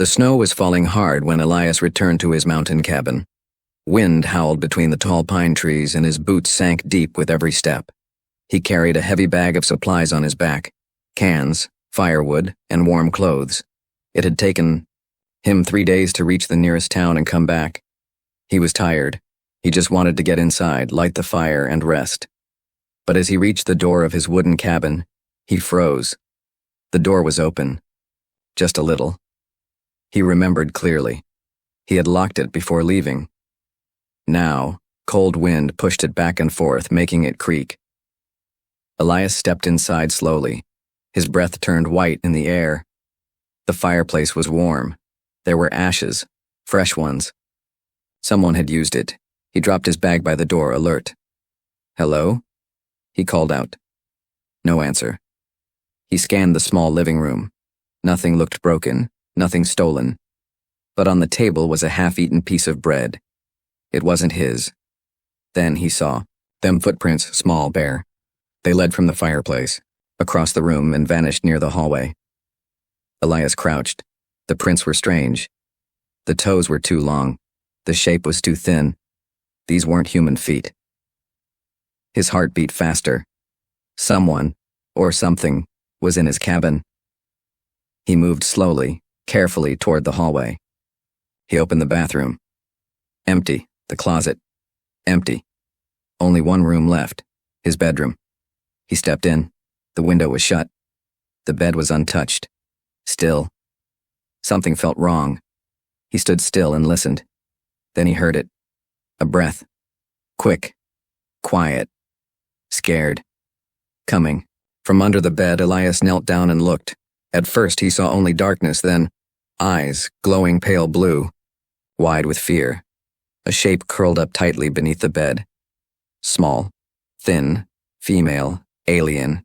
The snow was falling hard when Elias returned to his mountain cabin. Wind howled between the tall pine trees and his boots sank deep with every step. He carried a heavy bag of supplies on his back, cans, firewood, and warm clothes. It had taken him 3 days to reach the nearest town and come back. He was tired. He just wanted to get inside, light the fire, and rest. But as he reached the door of his wooden cabin, he froze. The door was open. Just a little. He remembered clearly. He had locked it before leaving. Now, cold wind pushed it back and forth, making it creak. Elias stepped inside slowly. His breath turned white in the air. The fireplace was warm. There were ashes, fresh ones. Someone had used it. He dropped his bag by the door, alert. "Hello?" he called out. No answer. He scanned the small living room. Nothing looked broken, nothing stolen. But on the table was a half-eaten piece of bread. It wasn't his. Then he saw them footprints, small, bare. They led from the fireplace, across the room, and vanished near the hallway. Elias crouched. The prints were strange. The toes were too long. The shape was too thin. These weren't human feet. His heart beat faster. Someone, or something, was in his cabin. He moved slowly, carefully toward the hallway. He opened the bathroom. Empty. The closet. Empty. Only one room left, his bedroom. He stepped in. The window was shut. The bed was untouched. Still. Something felt wrong. He stood still and listened. Then he heard it. A breath. Quick. Quiet. Scared. Coming. From under the bed, Elias knelt down and looked. At first he saw only darkness, then eyes, glowing pale blue, wide with fear. A shape curled up tightly beneath the bed. Small, thin, female, alien.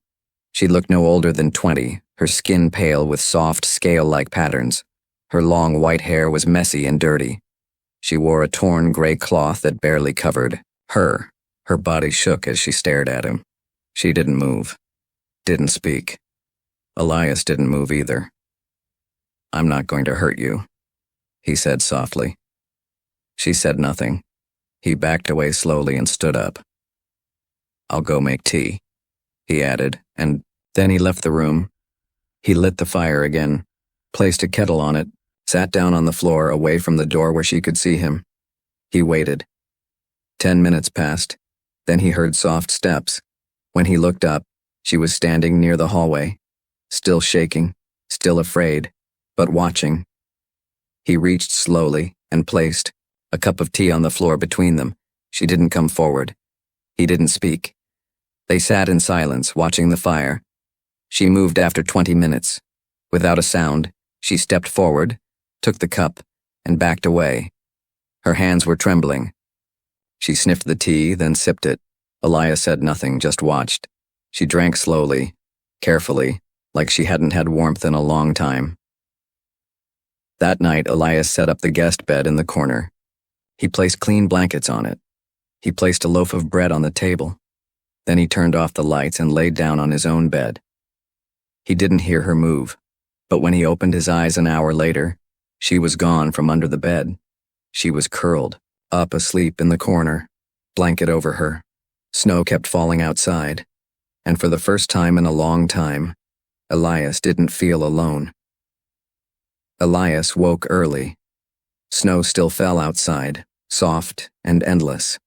She looked no older than 20, her skin pale with soft, scale-like patterns. Her long white hair was messy and dirty. She wore a torn gray cloth that barely covered her. Her body shook as she stared at him. She didn't move. Didn't speak. Elias didn't move either. "I'm not going to hurt you," he said softly. She said nothing. He backed away slowly and stood up. "I'll go make tea," he added, and then he left the room. He lit the fire again, placed a kettle on it, sat down on the floor away from the door where she could see him. He waited. 10 minutes passed. Then he heard soft steps. When he looked up, she was standing near the hallway, still shaking, still afraid, but watching. He reached slowly and placed a cup of tea on the floor between them. She didn't come forward. He didn't speak. They sat in silence, watching the fire. She moved after 20 minutes. Without a sound, she stepped forward, took the cup, and backed away. Her hands were trembling. She sniffed the tea, then sipped it. Elias said nothing, just watched. She drank slowly, carefully, like she hadn't had warmth in a long time. That night, Elias set up the guest bed in the corner. He placed clean blankets on it. He placed a loaf of bread on the table. Then he turned off the lights and laid down on his own bed. He didn't hear her move, but when he opened his eyes an hour later, she was gone from under the bed. She was curled, up asleep in the corner, blanket over her. Snow kept falling outside, and for the first time in a long time, Elias didn't feel alone. Elias woke early. Snow still fell outside, soft and endless.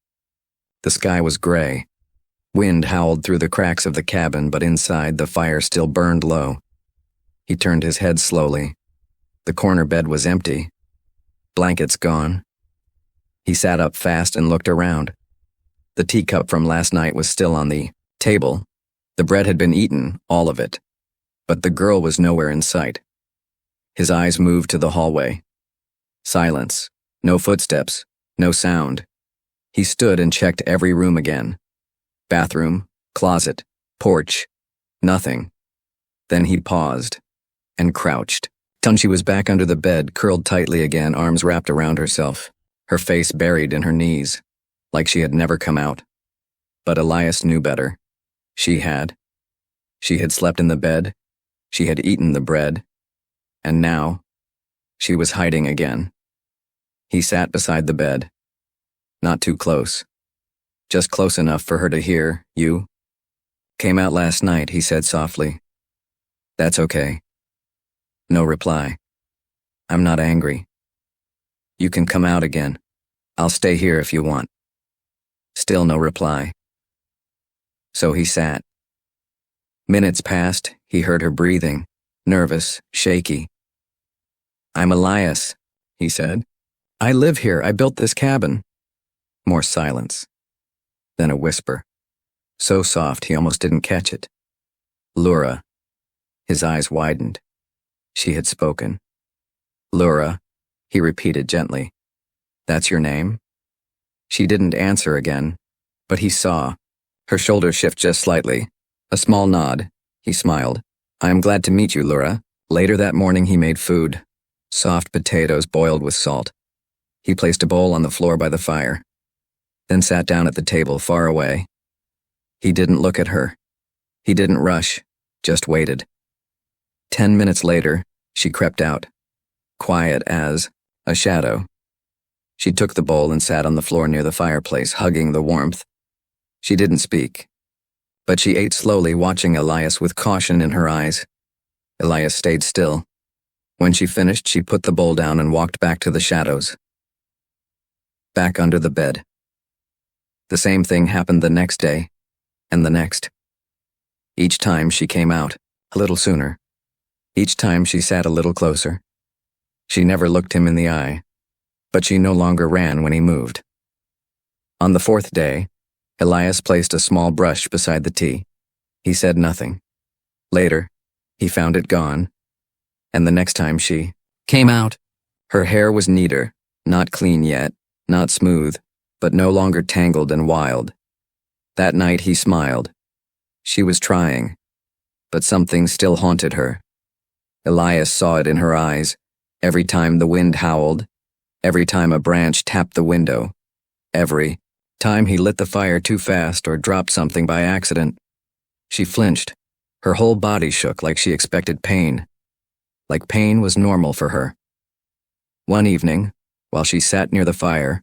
The sky was gray. Wind howled through the cracks of the cabin, but inside the fire still burned low. He turned his head slowly. The corner bed was empty. Blankets gone. He sat up fast and looked around. The teacup from last night was still on the table. The bread had been eaten, all of it. But the girl was nowhere in sight. His eyes moved to the hallway. Silence. No footsteps. No sound. He stood and checked every room again. Bathroom, closet, porch. Nothing. Then he paused and crouched. Tunchi was back under the bed, curled tightly again, arms wrapped around herself, her face buried in her knees, like she had never come out. But Elias knew better. She had. She had slept in the bed. She had eaten the bread. And now, She was hiding again. He sat beside the bed. Not too close. Just close enough for her to hear. You came out last night, he said softly. That's okay. No reply. I'm not angry. You can come out again. I'll stay here if you want. Still no reply. So he sat. Minutes passed, he heard her breathing, nervous, shaky. I'm Elias, he said. I live here, I built this cabin. More silence. Then a whisper. So soft he almost didn't catch it. Lura. His eyes widened. She had spoken. Lura, he repeated gently. That's your name? She didn't answer again, but he saw. Her shoulders shift just slightly. A small nod. He smiled. I am glad to meet you, Lura. Later that morning he made food. Soft potatoes boiled with salt. He placed a bowl on the floor by the fire, then sat down at the table far away. He didn't look at her. He didn't rush, just waited. 10 minutes later, she crept out, quiet as a shadow. She took the bowl and sat on the floor near the fireplace, hugging the warmth. She didn't speak, but she ate slowly, watching Elias with caution in her eyes. Elias stayed still. When she finished, she put the bowl down and walked back to the shadows. Back under the bed. The same thing happened the next day, and the next. Each time she came out, a little sooner. Each time she sat a little closer. She never looked him in the eye, but she no longer ran when he moved. On the fourth day, Elias placed a small brush beside the tea. He said nothing. Later, he found it gone, and the next time she came out, her hair was neater, not clean yet, not smooth, but no longer tangled and wild. That night he smiled. She was trying, but something still haunted her. Elias saw it in her eyes, every time the wind howled, every time a branch tapped the window, every time he lit the fire too fast or dropped something by accident. She flinched. Her whole body shook like she expected pain, like pain was normal for her. One evening, while she sat near the fire,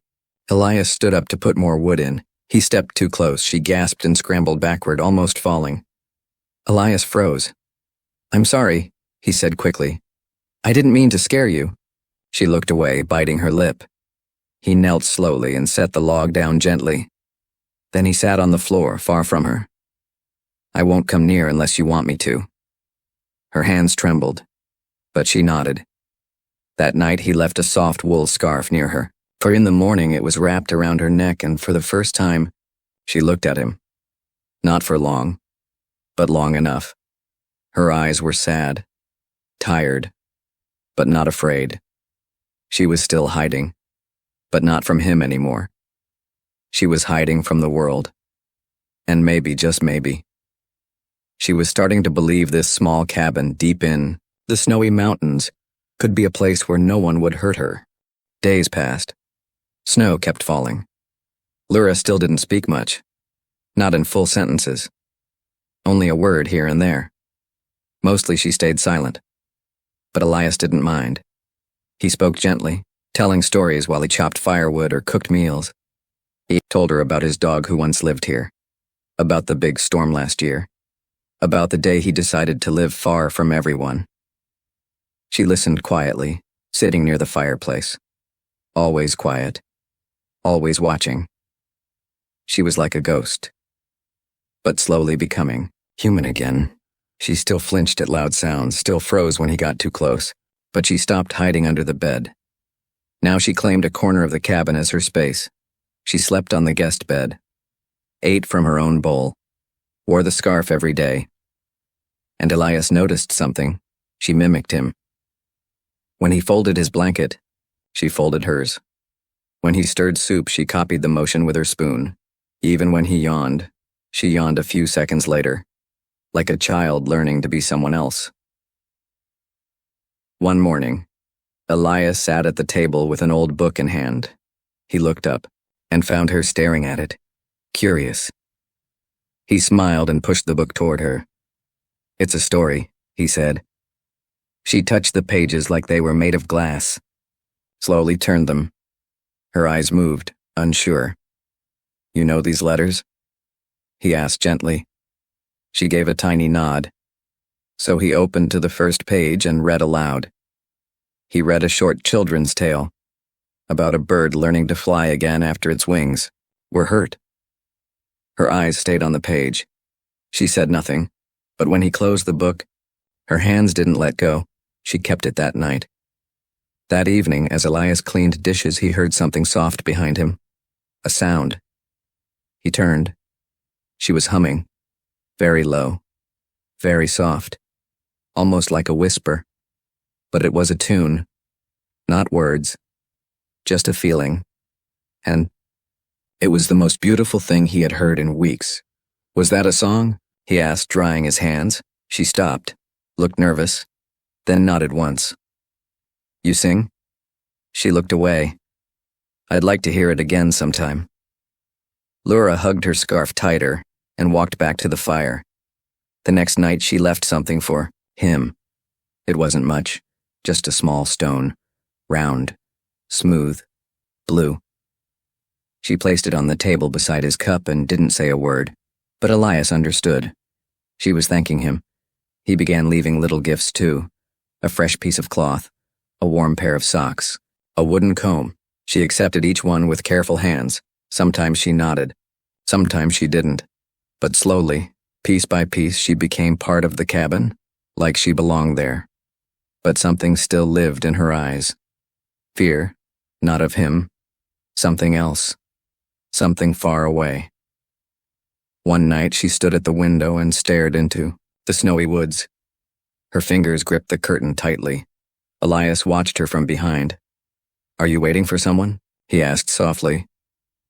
Elias stood up to put more wood in. He stepped too close. She gasped and scrambled backward, almost falling. Elias froze. I'm sorry, he said quickly. I didn't mean to scare you. She looked away, biting her lip. He knelt slowly and set the log down gently. Then he sat on the floor, far from her. I won't come near unless you want me to. Her hands trembled, but she nodded. That night he left a soft wool scarf near her, for in the morning it was wrapped around her neck, and for the first time, she looked at him. Not for long, but long enough. Her eyes were sad, tired, but not afraid. She was still hiding, but not from him anymore. She was hiding from the world. And maybe, just maybe, she was starting to believe this small cabin deep in the snowy mountains could be a place where no one would hurt her. Days passed. Snow kept falling. Lura still didn't speak much. Not in full sentences. Only a word here and there. Mostly she stayed silent. But Elias didn't mind. He spoke gently, telling stories while he chopped firewood or cooked meals. He told her about his dog who once lived here, about the big storm last year, about the day he decided to live far from everyone. She listened quietly, sitting near the fireplace. Always quiet. Always watching. She was like a ghost, but slowly becoming human again. She still flinched at loud sounds, still froze when he got too close, but she stopped hiding under the bed. Now she claimed a corner of the cabin as her space. She slept on the guest bed, ate from her own bowl, wore the scarf every day. And Elias noticed something. She mimicked him. When he folded his blanket, she folded hers. When he stirred soup, she copied the motion with her spoon. Even when he yawned, she yawned a few seconds later, like a child learning to be someone else. One morning, Elias sat at the table with an old book in hand. He looked up and found her staring at it, curious. He smiled and pushed the book toward her. It's a story, he said. She touched the pages like they were made of glass, slowly turned them. Her eyes moved, unsure. "You know these letters?" he asked gently. She gave a tiny nod. So he opened to the first page and read aloud. He read a short children's tale about a bird learning to fly again after its wings were hurt. Her eyes stayed on the page. She said nothing, but when he closed the book, her hands didn't let go. She kept it that night. That evening, as Elias cleaned dishes, he heard something soft behind him. A sound. He turned. She was humming. Very low. Very soft. Almost like a whisper. But it was a tune. Not words. Just a feeling. And it was the most beautiful thing he had heard in weeks. "Was that a song?" he asked, drying his hands. She stopped, looked nervous, then nodded once. "You sing?" She looked away. "I'd like to hear it again sometime." Laura hugged her scarf tighter and walked back to the fire. The next night she left something for him. It wasn't much, just a small stone, round, smooth, blue. She placed it on the table beside his cup and didn't say a word, but Elias understood. She was thanking him. He began leaving little gifts too. A fresh piece of cloth, a warm pair of socks, a wooden comb. She accepted each one with careful hands. Sometimes she nodded, sometimes she didn't. But slowly, piece by piece, she became part of the cabin, like she belonged there. But something still lived in her eyes. Fear, not of him. Something else. Something far away. One night she stood at the window and stared into the snowy woods. Her fingers gripped the curtain tightly. Elias watched her from behind. "Are you waiting for someone?" he asked softly.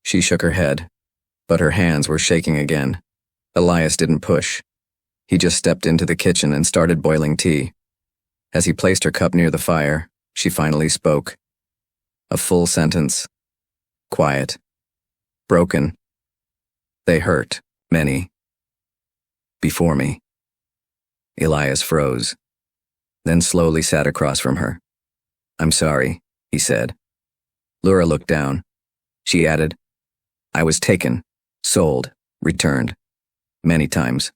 She shook her head, but her hands were shaking again. Elias didn't push. He just stepped into the kitchen and started boiling tea. As he placed her cup near the fire, she finally spoke. A full sentence. Quiet. Broken. "They hurt, many. Before me." Elias froze, then slowly sat across from her. "I'm sorry," he said. Laura looked down. She added, "I was taken, sold, returned. Many times."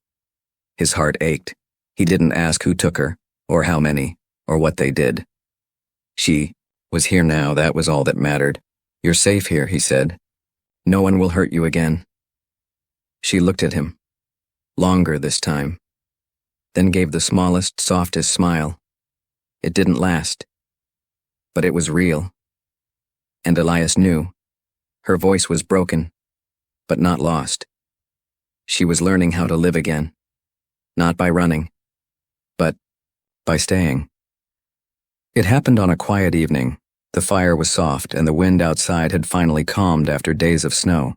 His heart ached. He didn't ask who took her, or how many, or what they did. She was here now, that was all that mattered. "You're safe here," he said. "No one will hurt you again." She looked at him. Longer this time. Then gave the smallest, softest smile. It didn't last. But it was real. And Elias knew. Her voice was broken, but not lost. She was learning how to live again. Not by running, but by staying. It happened on a quiet evening. The fire was soft and the wind outside had finally calmed after days of snow.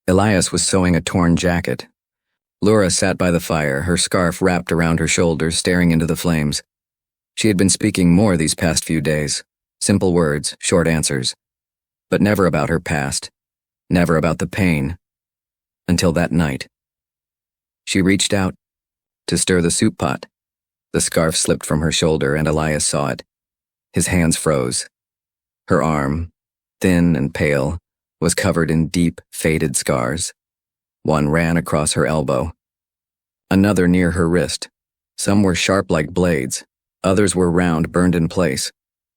Elias was sewing a torn jacket. Laura sat by the fire, her scarf wrapped around her shoulders, staring into the flames. She had been speaking more these past few days. Simple words, short answers. But never about her past. Never about the pain. Until that night. She reached out to stir the soup pot. The scarf slipped from her shoulder and Elias saw it. His hands froze. Her arm, thin and pale, was covered in deep, faded scars. One ran across her elbow. Another near her wrist. Some were sharp like blades. Others were round, burned in place.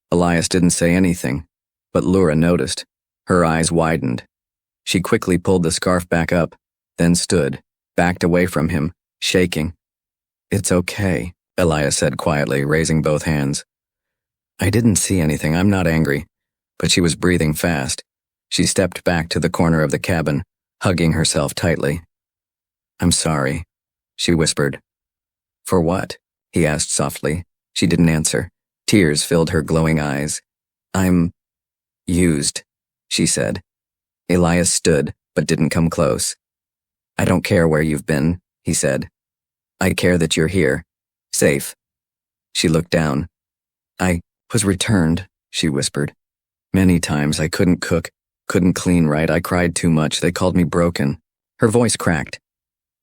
Elias didn't say anything, but Laura noticed. Her eyes widened. She quickly pulled the scarf back up, then stood, backed away from him, shaking. "It's okay," Elias said quietly, raising both hands. "I didn't see anything, I'm not angry." But she was breathing fast. She stepped back to the corner of the cabin, hugging herself tightly. "I'm sorry," she whispered. "For what?" he asked softly. She didn't answer. Tears filled her glowing eyes. "I'm used," she said. Elias stood, but didn't come close. "I don't care where you've been," he said. "I care that you're here, safe." She looked down. "I was returned," she whispered. "Many times I couldn't cook, couldn't clean right, I cried too much, they called me broken." Her voice cracked.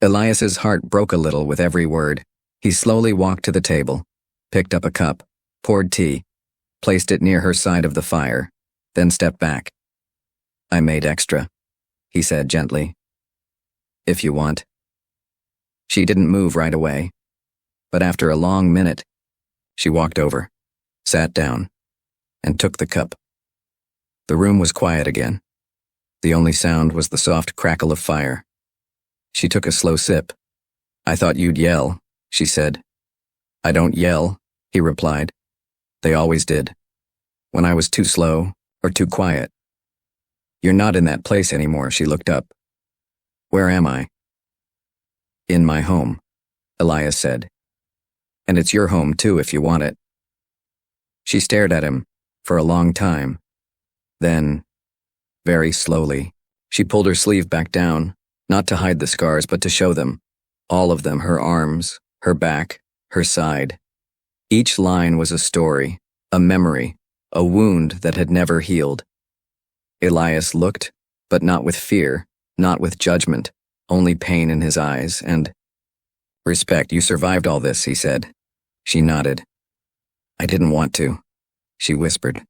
Elias's heart broke a little with every word. He slowly walked to the table. picked up a cup, poured tea, placed it near her side of the fire, then stepped back. "I made extra," he said gently. "If you want." She didn't move right away, but after a long minute, she walked over, sat down, and took the cup. The room was quiet again. The only sound was the soft crackle of fire. She took a slow sip. "I thought you'd yell," she said. "I don't yell," he replied. "They always did. When I was too slow or too quiet." "You're not in that place anymore," she looked up. "Where am I?" "In my home," Elias said. "And it's your home too if you want it." She stared at him for a long time. Then, very slowly, she pulled her sleeve back down, not to hide the scars but to show them. All of them, her arms, her back, her side. Each line was a story, a memory, a wound that had never healed. Elias looked, but not with fear, not with judgment, only pain in his eyes, and "Respect, you survived all this," he said. She nodded. "I didn't want to," she whispered.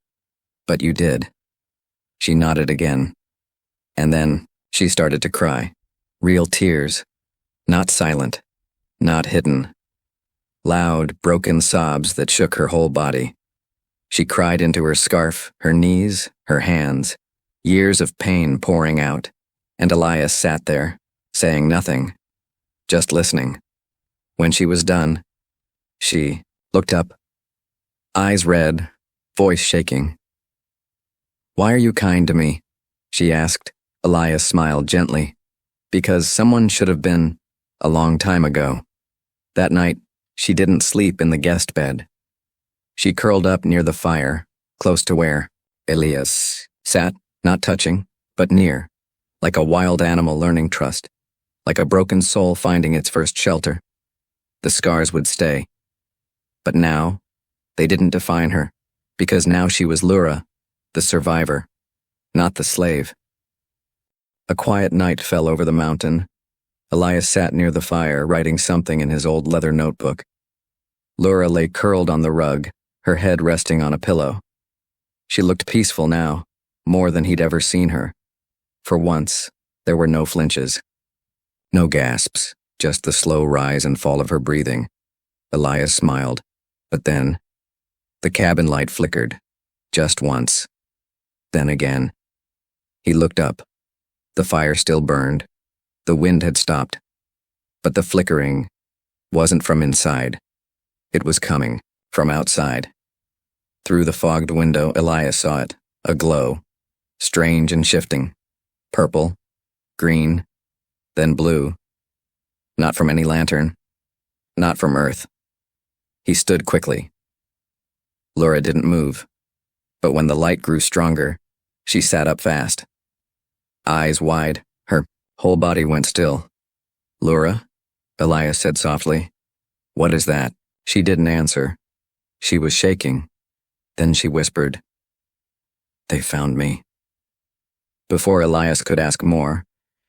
"But you did." She nodded again. And then she started to cry. Real tears. Not silent. Not hidden. Loud, broken sobs that shook her whole body. She cried into her scarf, her knees, her hands. Years of pain pouring out. And Elias sat there, saying nothing. Just listening. When she was done, she looked up. Eyes red, voice shaking. "Why are you kind to me?" she asked. Elias smiled gently. "Because someone should have been a long time ago." That night, she didn't sleep in the guest bed. She curled up near the fire, close to where Elias sat, not touching, but near, like a wild animal learning trust, like a broken soul finding its first shelter. The scars would stay. But now, they didn't define her, because now she was Lura, the survivor, not the slave. A quiet night fell over the mountain. Elias sat near the fire, writing something in his old leather notebook. Lura lay curled on the rug, her head resting on a pillow. She looked peaceful now, more than he'd ever seen her. For once, there were no flinches. No gasps, just the slow rise and fall of her breathing. Elias smiled, but then, the cabin light flickered, just once. Then again. He looked up. The fire still burned. The wind had stopped. But the flickering wasn't from inside. It was coming from outside. Through the fogged window, Elias saw it, a glow, strange and shifting. Purple, green, then blue. Not from any lantern. Not from Earth. He stood quickly. Lura didn't move. But when the light grew stronger, she sat up fast. Eyes wide, her whole body went still. "Lura?" Elias said softly. "What is that?" She didn't answer. She was shaking. Then she whispered, "They found me." Before Elias could ask more,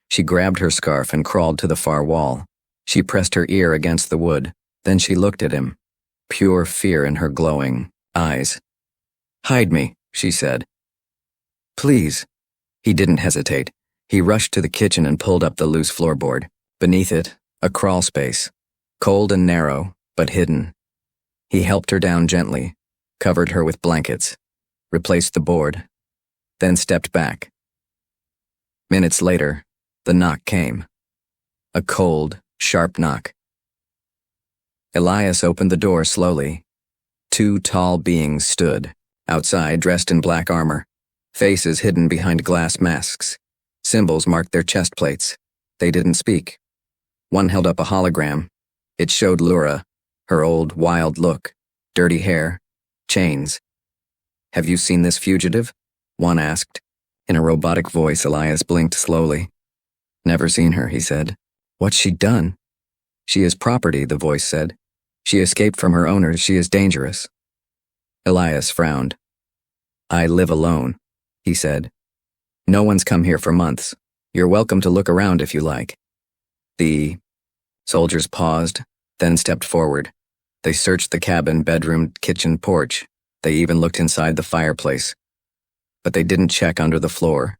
she grabbed her scarf and crawled to the far wall. She pressed her ear against the wood. Then she looked at him, pure fear in her glowing eyes. "Hide me," she said. "Please." He didn't hesitate. He rushed to the kitchen and pulled up the loose floorboard. Beneath it, a crawl space, cold and narrow, but hidden. He helped her down gently, covered her with blankets, replaced the board, then stepped back. Minutes later, the knock came. A cold, sharp knock. Elias opened the door slowly. Two tall beings stood, outside dressed in black armor, faces hidden behind glass masks. Symbols marked their chest plates. They didn't speak. One held up a hologram. It showed Lura, her old, wild look, dirty hair, chains. "Have you seen this fugitive?" one asked. In a robotic voice, Elias blinked slowly. "Never seen her," he said. "What's she done?" "She is property," the voice said. "She escaped from her owners. She is dangerous." Elias frowned. "I live alone," he said. "No one's come here for months. You're welcome to look around if you like." The soldiers paused, then stepped forward. They searched the cabin, bedroom, kitchen, porch. They even looked inside the fireplace. But they didn't check under the floor.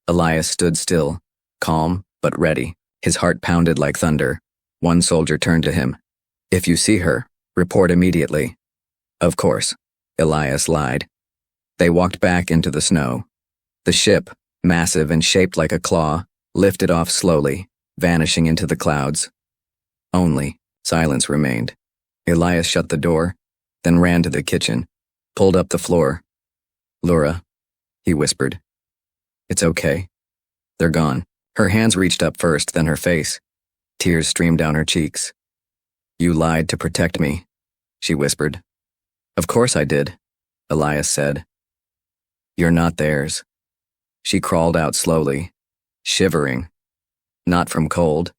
Elias stood still, calm but ready. His heart pounded like thunder. One soldier turned to him. "If you see her, report immediately." "Of course," Elias lied. They walked back into the snow. The ship, massive and shaped like a claw, lifted off slowly, vanishing into the clouds. Only silence remained. Elias shut the door, then ran to the kitchen, pulled up the floor. "Laura," he whispered. "It's okay. They're gone." Her hands reached up first, then her face. Tears streamed down her cheeks. "You lied to protect me," she whispered. "Of course I did," Elias said. "You're not theirs." She crawled out slowly, shivering. Not from cold,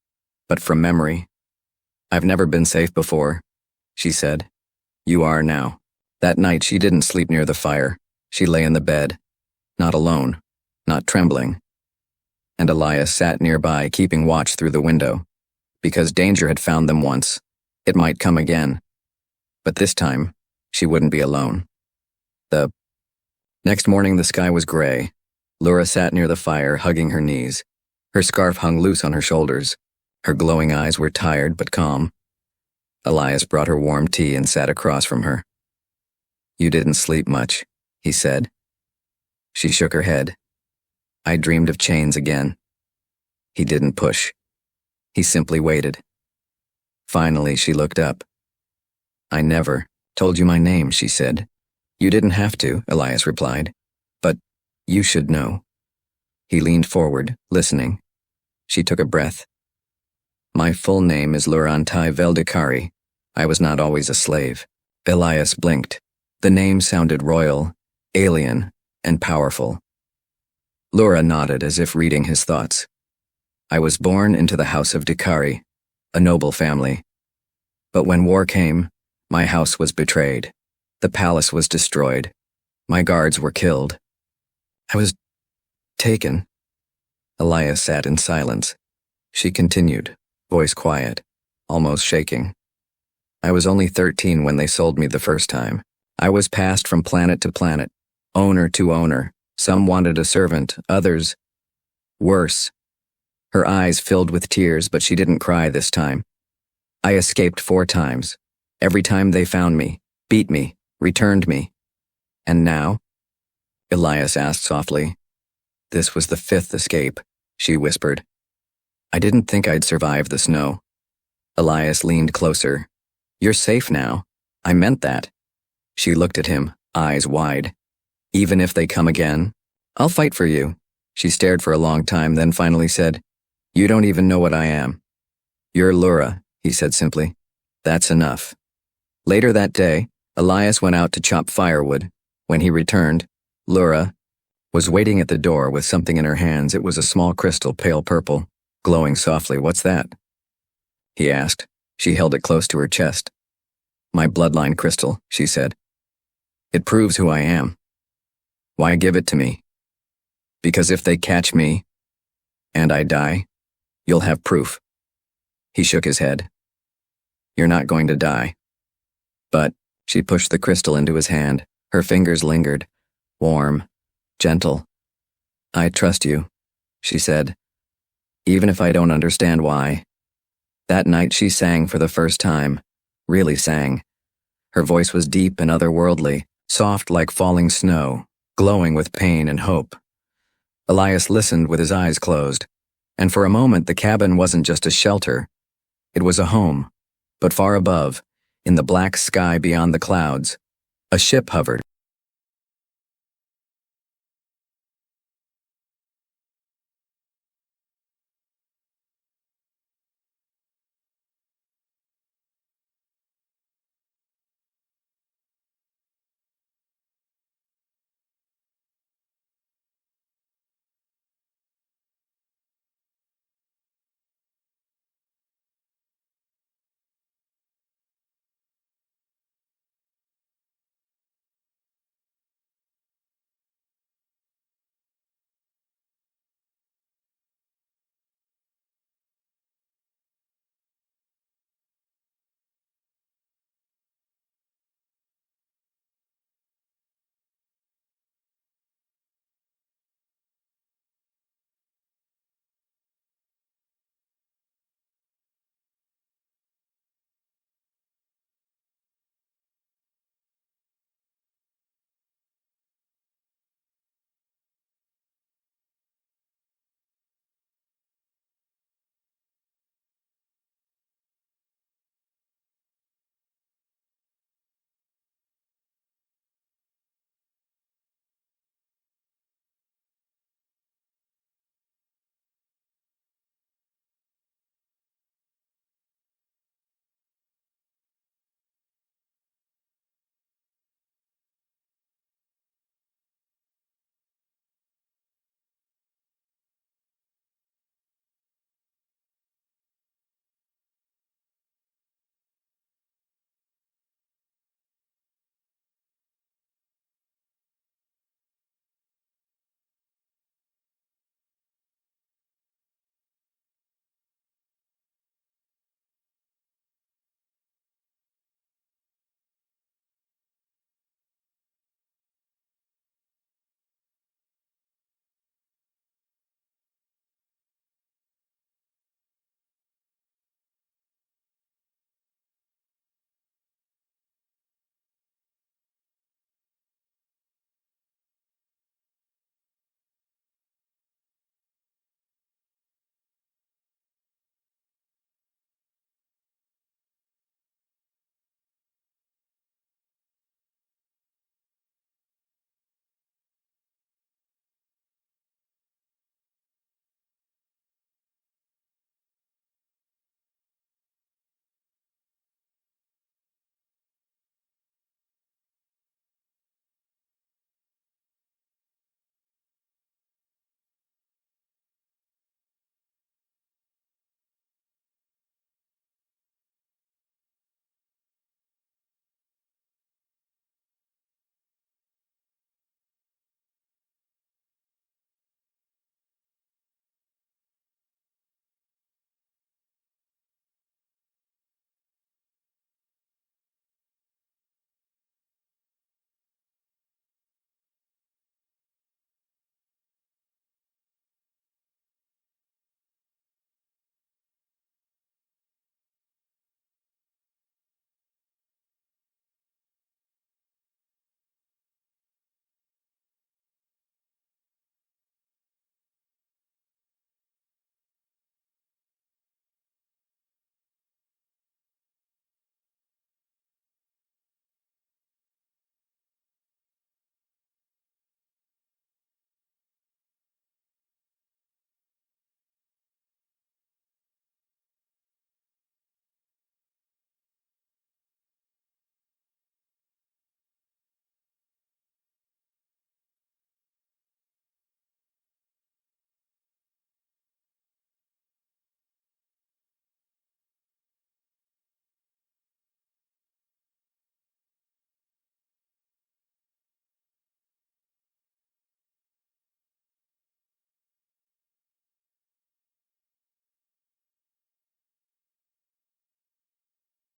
but from memory. "I've never been safe before," she said. "You are now." That night she didn't sleep near the fire. She lay in the bed, not alone, not trembling. And Elias sat nearby, keeping watch through the window. Because danger had found them once, it might come again. But this time, she wouldn't be alone. The next morning the sky was gray. Laura sat near the fire, hugging her knees. Her scarf hung loose on her shoulders. Her glowing eyes were tired but calm. Elias brought her warm tea and sat across from her. "You didn't sleep much," he said. She shook her head. "I dreamed of chains again." He didn't push. He simply waited. Finally, she looked up. "I never told you my name," she said. "You didn't have to," Elias replied. "But you should know." He leaned forward, listening. She took a breath. "My full name is Lurantai Veldikari. I was not always a slave." Elias blinked. The name sounded royal, alien, and powerful. Laura nodded as if reading his thoughts. "I was born into the house of Dikari, a noble family. But when war came, my house was betrayed. The palace was destroyed. My guards were killed. I was taken." Elias sat in silence. She continued, voice quiet, almost shaking. "I was only 13 when they sold me the first time. I was passed from planet to planet, owner to owner. Some wanted a servant, others worse." Her eyes filled with tears, but she didn't cry this time. "I escaped 4 times. Every time they found me, beat me, returned me. And now?" Elias asked softly. "This was the 5th escape," she whispered. "I didn't think I'd survive the snow." Elias leaned closer. "You're safe now. I meant that." She looked at him, eyes wide. "Even if they come again, I'll fight for you." She stared for a long time, then finally said, "You don't even know what I am." "You're Laura," he said simply. "That's enough." Later that day, Elias went out to chop firewood. When he returned, Laura was waiting at the door with something in her hands. It was a small crystal, pale purple, glowing softly. "What's that?" he asked. She held it close to her chest. "My bloodline crystal," she said. "It proves who I am." "Why give it to me?" "Because if they catch me, and I die, you'll have proof." He shook his head. "You're not going to die." "But," she pushed the crystal into his hand. Her fingers lingered, warm, gentle. "I trust you," she said, "even if I don't understand why." That night she sang for the first time, really sang. Her voice was deep and otherworldly, soft like falling snow, glowing with pain and hope. Elias listened with his eyes closed, and for a moment the cabin wasn't just a shelter. It was a home, but far above, in the black sky beyond the clouds, a ship hovered.